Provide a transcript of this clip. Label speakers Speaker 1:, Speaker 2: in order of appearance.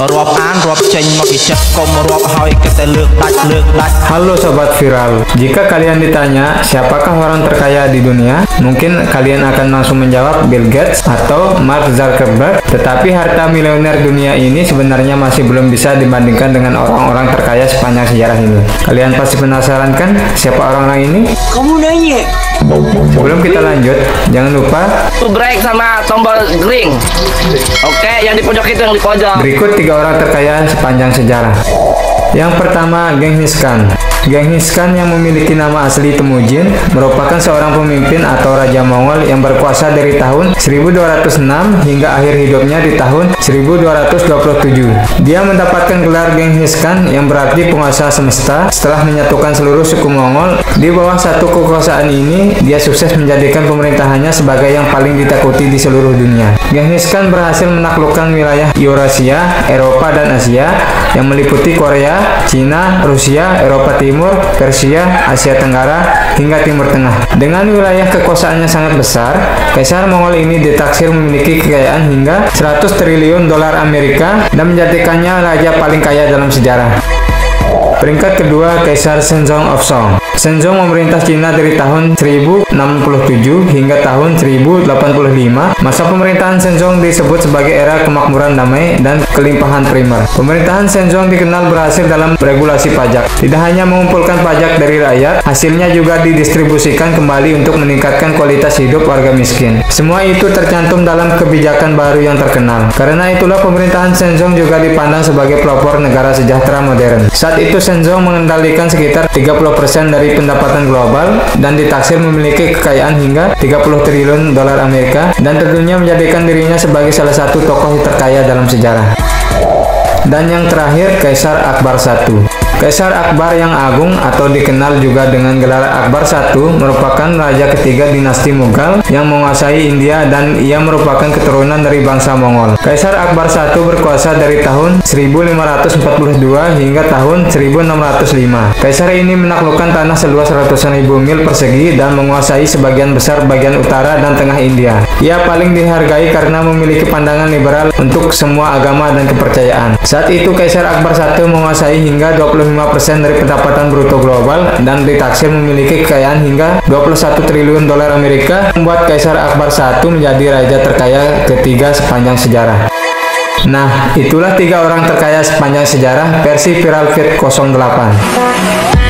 Speaker 1: Halo sobat viral, jika kalian ditanya siapakah orang terkaya di dunia, mungkin kalian akan langsung menjawab Bill Gates atau Mark Zuckerberg. Tetapi harta miliuner dunia ini sebenarnya masih belum bisa dibandingkan dengan orang-orang terkaya sepanjang sejarah ini. Kalian pasti penasaran kan siapa orang-orang ini?
Speaker 2: Kamu nanya.
Speaker 1: Sebelum kita lanjut, jangan lupa
Speaker 2: Subscribe sama tombol ring. Oke, yang di pojok itu yang di pojok.
Speaker 1: berikut 3 orang terkaya sepanjang sejarah. Yang pertama, Genghis Khan. Genghis Khan yang memiliki nama asli Temujin merupakan seorang pemimpin atau raja Mongol yang berkuasa dari tahun 1206 hingga akhir hidupnya di tahun 1227. Dia mendapatkan gelar Genghis Khan yang berarti penguasa semesta. Setelah menyatukan seluruh suku Mongol di bawah satu kekuasaan ini, dia sukses menjadikan pemerintahannya sebagai yang paling ditakuti di seluruh dunia. Genghis Khan berhasil menaklukkan wilayah Eurasia, Eropa, dan Asia yang meliputi Korea, Cina, Rusia, Eropa Timur, Persia, Asia Tenggara, hingga Timur Tengah. Dengan wilayah kekuasaannya sangat besar, Kaisar Mongol ini ditaksir memiliki kekayaan hingga 100 triliun dolar Amerika dan menjadikannya raja paling kaya dalam sejarah. Peringkat kedua, Kaisar Shenzong of Song. Shenzong memerintah Cina dari tahun 1067 hingga tahun 1085. Masa pemerintahan Shenzong disebut sebagai era kemakmuran damai dan kelimpahan primer. Pemerintahan Shenzong dikenal berhasil dalam regulasi pajak. Tidak hanya mengumpulkan pajak dari rakyat, hasilnya juga didistribusikan kembali untuk meningkatkan kualitas hidup warga miskin. Semua itu tercantum dalam kebijakan baru yang terkenal. Karena itulah pemerintahan Shenzong juga dipandang sebagai pelopor negara sejahtera modern. Saat itu Shenzong mengendalikan sekitar 30% dari pendapatan global dan ditaksir memiliki kekayaan hingga 30 triliun dolar Amerika dan tentunya menjadikan dirinya sebagai salah satu tokoh terkaya dalam sejarah. Dan yang terakhir, Kaisar Akbar I. Kaisar Akbar yang Agung atau dikenal juga dengan gelar Akbar I merupakan raja ketiga dinasti Mughal yang menguasai India dan ia merupakan keturunan dari bangsa Mongol. Kaisar Akbar I berkuasa dari tahun 1542 hingga tahun 1605. Kaisar ini menaklukkan tanah seluas ratusan ribu mil persegi dan menguasai sebagian besar bagian utara dan tengah India. Ia paling dihargai karena memiliki pandangan liberal untuk semua agama dan kepercayaan. Saat itu Kaisar Akbar I menguasai hingga 25% dari pendapatan bruto global dan ditaksir memiliki kekayaan hingga 21 triliun dolar Amerika, membuat Kaisar Akbar I menjadi raja terkaya ketiga sepanjang sejarah. Nah, itulah 3 orang terkaya sepanjang sejarah versi Viral Feed 08.